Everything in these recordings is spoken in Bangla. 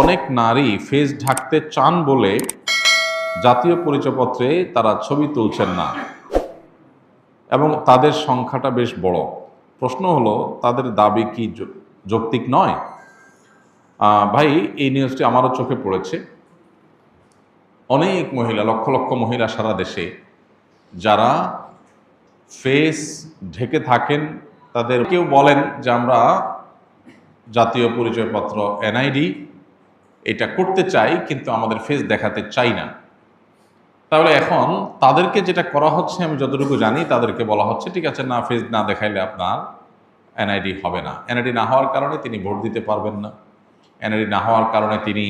অনেক নারী ফেস ঢাকতে চান বলে জাতীয় পরিচয়পত্রে তারা ছবি তুলছেন না এবং তাদের সংখ্যাটা বেশ বড়। প্রশ্ন হলো, তাদের দাবি কি যৌক্তিক নয়? ভাই, এই নিউজটি আমারও চোখে পড়েছে। অনেক মহিলা, লক্ষ লক্ষ মহিলা সারা দেশে যারা ফেস ঢেকে থাকেন, তাদের কেউ বলেন যে আমরা জাতীয় পরিচয়পত্র এনআইডি এটা করতে চাই, কিন্তু আমাদের ফেস দেখাতে চাই না। তাহলে এখন তাদেরকে যেটা করা হচ্ছে, আমি যতটুকু জানি, তাদেরকে বলা হচ্ছে ঠিক আছে, না ফেস না দেখাইলে আপনার এনআইডি হবে না। এনআইডি না হওয়ার কারণে তিনি ভোট দিতে পারবেন না। এনআইডি না হওয়ার কারণে তিনি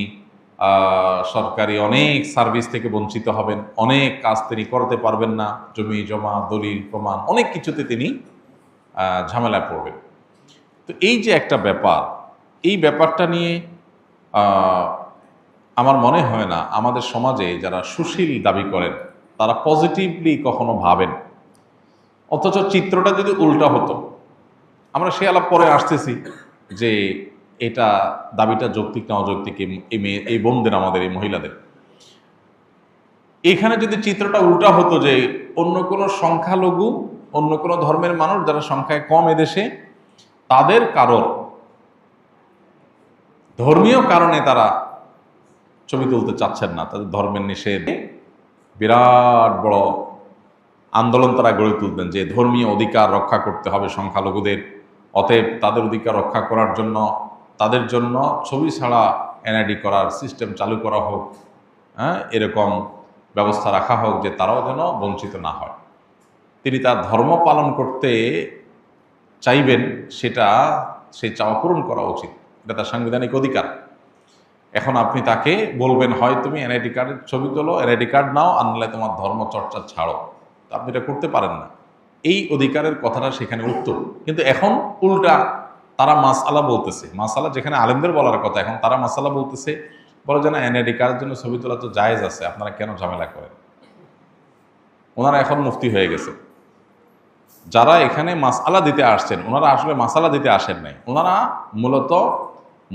সরকারি অনেক সার্ভিস থেকে বঞ্চিত হবেন, অনেক কাজ তিনি করতে পারবেন না, জমি জমা দলিল প্রমাণ অনেক কিছুতে তিনি ঝামেলায় পড়বেন। তো এই যে একটা ব্যাপার, এই ব্যাপারটা নিয়ে আমার মনে হয় না আমাদের সমাজে যারা সুশীল দাবি করেন তারা পজিটিভলি কখনো ভাবেন। অথচ চিত্রটা যদি উল্টা হতো, আমরা সে আলাপ পরে আসতেছি যে এটা দাবিটা যৌক্তিক না অযৌক্তিক, এই বোনদের, আমাদের এই মহিলাদের। এখানে যদি চিত্রটা উল্টা হতো যে অন্য কোনো সংখ্যালঘু, অন্য কোনো ধর্মের মানুষ যারা সংখ্যায় কম এদেশে, তাদের কারোর ধর্মীয় কারণে তারা ছবি তুলতে চাচ্ছেন না, তাদের ধর্মের নিষেধ, বিরাট বড় আন্দোলন তারা গড়ে তুলতেন যে ধর্মীয় অধিকার রক্ষা করতে হবে সংখ্যালঘুদের, অতএব তাদের অধিকার রক্ষা করার জন্য তাদের জন্য ছবি ছাড়া এনআইডি করার সিস্টেম চালু করা হোক, এরকম ব্যবস্থা রাখা হোক যে তারাও যেন বঞ্চিত না হয়। তিনি তার ধর্ম পালন করতে চাইবেন, সেটা সেই চাওয়া পূরণ করা উচিত, এটা তার সাংবিধানিক অধিকার। এখন আপনি তাকে বলবেন হয় তুমি এনআইডি কার্ডের ছবি তোলো, এনআইডি কার্ড নাও, আনলে তোমার ধর্ম চর্চা ছাড়ো, আপনি এটা করতে পারেন না। এই অধিকারের কথাটা সেখানে উত্তর, কিন্তু এখন উল্টা তারা মাসআলা বলতেছে। মাসআলা যেখানে আলেমদের বলার কথা, এখন তারা মাসআলা বলতেছে, বলে যে না এনআইডি কার্ডের জন্য ছবি তোলা তো জায়েজ আছে, আপনারা কেন ঝামেলা করেন। ওনারা এখন মুফতি হয়ে গেছে। যারা এখানে মাসআলা দিতে আসছেন, ওনারা আসলে মাসআলা দিতে আসেন নাই, ওনারা মূলত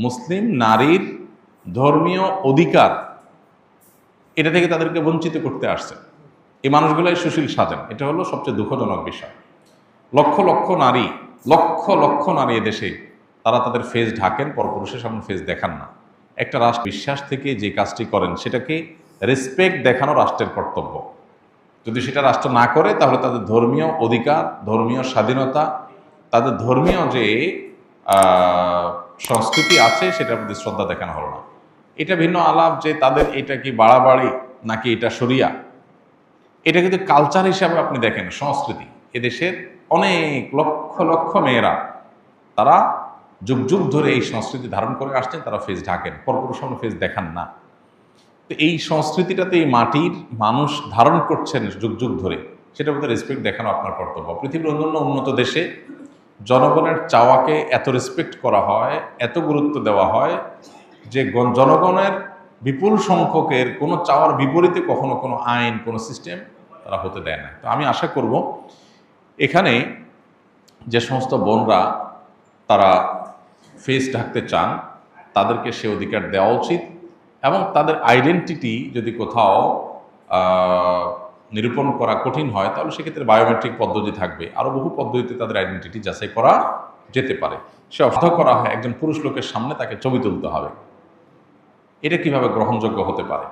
মুসলিম নারীর ধর্মীয় অধিকার, এটা থেকে তাদেরকে বঞ্চিত করতে আসছে। এই মানুষগুলাই সুশীল সাজেন, এটা হলো সবচেয়ে দুঃখজনক বিষয়। লক্ষ লক্ষ নারী, লক্ষ লক্ষ নারী এদেশে, তারা তাদের ফেস ঢাকেন, পরপুরুষের সামনে ফেস দেখান না। একটা রাষ্ট্র বিশ্বাস থেকে যে কাজটি করেন সেটাকে রেসপেক্ট দেখানো রাষ্ট্রের কর্তব্য। যদি সেটা রাষ্ট্র না করে, তাহলে তাদের ধর্মীয় অধিকার, ধর্মীয় স্বাধীনতা, তাদের ধর্মীয় যে সংস্কৃতি আছে সেটার প্রতি শ্রদ্ধা দেখানো হলো না। এটা ভিন্ন আলাপ যে তাদের এটা কি বাড়াবাড়ি নাকি এটা শরিয়া, এটা কিন্তু কালচার হিসাবে আপনি দেখেন, সংস্কৃতি। এদেশের অনেক লক্ষ লক্ষ মেয়েরা, তারা যুগ যুগ ধরে এই সংস্কৃতি ধারণ করে আসছেন, তারা ফেস ঢাকেন, পরপুরুষ সামনে ফেস দেখান না। তো এই সংস্কৃতিটাতে এই মাটির মানুষ ধারণ করছেন যুগ যুগ ধরে, সেটার প্রতি রেসপেক্ট দেখানো আপনার কর্তব্য। পৃথিবীর অন্যান্য উন্নত দেশে জনগণের চাওয়াকে এত রেসপেক্ট করা হয়, এত গুরুত্ব দেওয়া হয় যে জনগণের বিপুল সংখ্যকের কোনো চাওয়ার বিপরীতে কখনো কোনো আইন, কোনো সিস্টেম তারা হতে দেয় না। তো আমি আশা করব এখানে যে সমস্ত বোনরা তারা ফেস ঢাকতে চান, তাদেরকে সে অধিকার দেওয়া উচিত, এবং তাদের আইডেন্টিটি যদি কোথাও নিরূপণ করা কঠিন হয়, তাহলে সেক্ষেত্রে বায়োমেট্রিক পদ্ধতি থাকবে, আরও বহু পদ্ধতিতে তাদের আইডেন্টিটি যাচাই করা যেতে পারে। সে বাধ্য করা হয় একজন পুরুষ লোকের সামনে তাকে ছবি তুলতে হবে, এটা কিভাবে গ্রহণযোগ্য হতে পারে?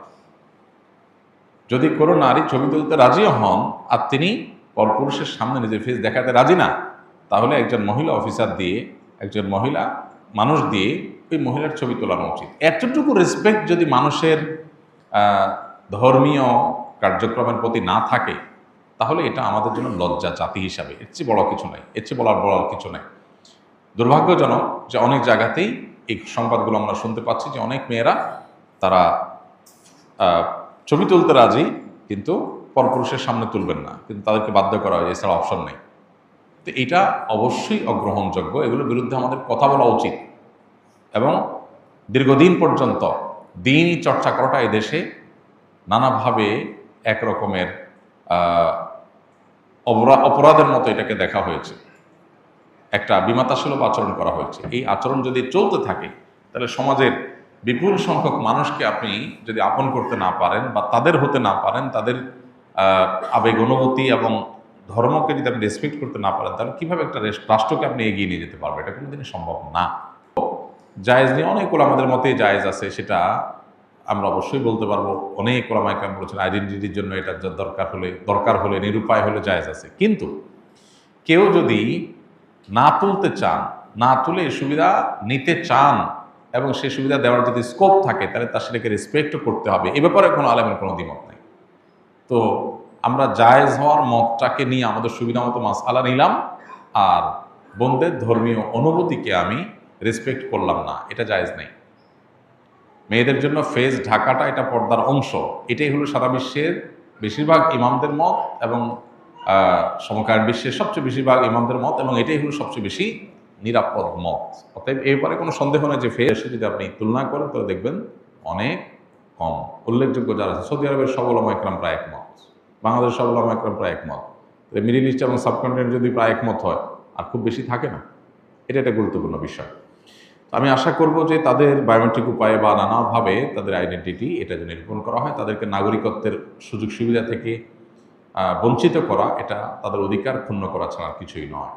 যদি কোনো নারী ছবি তুলতে রাজিও হন আর তিনি পরপুরুষের সামনে নিজের ফেস দেখাতে রাজি না, তাহলে একজন মহিলা অফিসার দিয়ে, একজন মহিলা মানুষ দিয়ে ওই মহিলার ছবি তোলানো উচিত। এতটুকু রেসপেক্ট যদি মানুষের ধর্মীয় কার্যক্রমের প্রতি না থাকে, তাহলে এটা আমাদের জন্য লজ্জা জাতি হিসাবে, এর চেয়ে বড় কিছু নাই, এর চেয়ে বলার কিছু নাই। দুর্ভাগ্যজনক যে অনেক জায়গাতেই এই সংবাদগুলো আমরা শুনতে পাচ্ছি যে অনেক মেয়েরা তারা ছবি তুলতে রাজি, কিন্তু পরপুরুষের সামনে তুলবেন না, কিন্তু তাদেরকে বাধ্য করা হয়, এছাড়া অপশন নেই। তো এটা অবশ্যই অগ্রহণযোগ্য, এগুলোর বিরুদ্ধে আমাদের কথা বলা উচিত, এবং দীর্ঘদিন পর্যন্ত দিনই চর্চা করাটা এদেশে নানাভাবে একরকমের অপরাধের মতো এটাকে দেখা হয়েছে, একটা বিমাতাসুলভ আচরণ করা হয়েছে। এই আচরণ যদি চলতে থাকে, তাহলে সমাজের বিপুল সংখ্যক মানুষকে আপনি যদি আপন করতে না পারেন বা তাদের হতে না পারেন, তাদের আবেগ অনুভূতি এবং ধর্মকে যদি আপনি রেসপেক্ট করতে না পারেন, তাহলে কীভাবে একটা রাষ্ট্রকে আপনি এগিয়ে নিয়ে যেতে পারবেন? এটা কোনোদিনই সম্ভব না। জায়েজ নিয়ে অনেক ওলামাদের মতেই জায়েজ আছে, সেটা আমরা অবশ্যই বলতে পারবো। অনেক ওলামা একরাম বলেছেন আইডেন্টিটির জন্য এটা দরকার হলে নিরুপায় হলে জায়েজ আছে। কিন্তু কেউ যদি না তুলতে চান, না তুলে এই সুবিধা নিতে চান এবং সেই সুবিধা দেওয়ার যদি স্কোপ থাকে, তাহলে তার সেটাকে রেসপেক্ট করতে হবে। এ ব্যাপারে কোনো আলেমের কোনো দ্বিমত নেই। তো আমরা জায়েজ হওয়ার মতটাকে নিয়ে আমাদের সুবিধা মতো মাসআলা নিলাম, আর বোনদের ধর্মীয় অনুভূতিকে আমি রেসপেক্ট করলাম না, এটা জায়েজ নেই। মেয়েদের জন্য ফেস ঢাকাটা এটা পর্দার অংশ, এটাই হলো সারা বিশ্বের বেশিরভাগ ইমামদের মত এবং সমকালীন বিশ্বের সবচেয়ে বেশিরভাগ ইমামদের মত, এবং এটাই হলো সবচেয়ে বেশি নিরাপদ মত। অতএব এই ব্যাপারে কোনো সন্দেহ নেই যে ফেসে যদি আপনি তুলনা করেন তাহলে দেখবেন অনেক কম। উল্লেখযোগ্য যারা আছে, সৌদি আরবের সব ওলামা একরাম প্রায় একমত, বাংলাদেশের সব ওলামা একরাম প্রায় একমত, মিডিল ইস্ট এবং সাবকন্টিনেন্ট যদি প্রায় একমত হয়, আর খুব বেশি থাকে না। এটা একটা গুরুত্বপূর্ণ বিষয়। আমি আশা করব যে তাদের বায়োমেট্রিক উপায়ে বা নানাভাবে তাদের আইডেন্টিটি এটা যদি নিরূপণ করা হয়, তাদেরকে নাগরিকত্বের সুযোগ সুবিধা থেকে বঞ্চিত করা, এটা তাদের অধিকার ক্ষুণ্ণ করা ছাড়া কিছুই নয়।